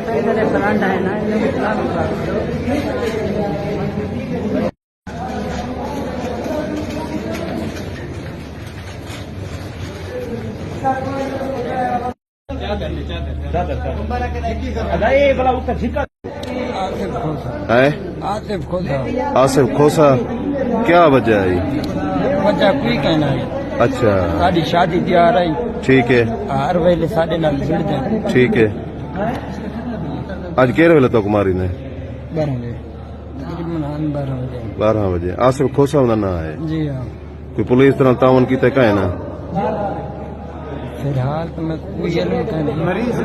Friend है ना आसिफ खोसा आसिफ खोसा, क्या वजह है? वजह कोई कहना है। अच्छा, साड़ी शादी तैयार आई, ठीक है हर वेले साढ़े नाल जुड़ते हैं। ठीक है। आज केरे वेले तो कुमारी ने 12 बजे तकरीबन 12 बजे 12 बजे। आसिफ खोसा उनका नाम है। जी हाँ। कोई पुलिस तरह तावन की तय है ना? फिलहाल तो मैं कोई मरीज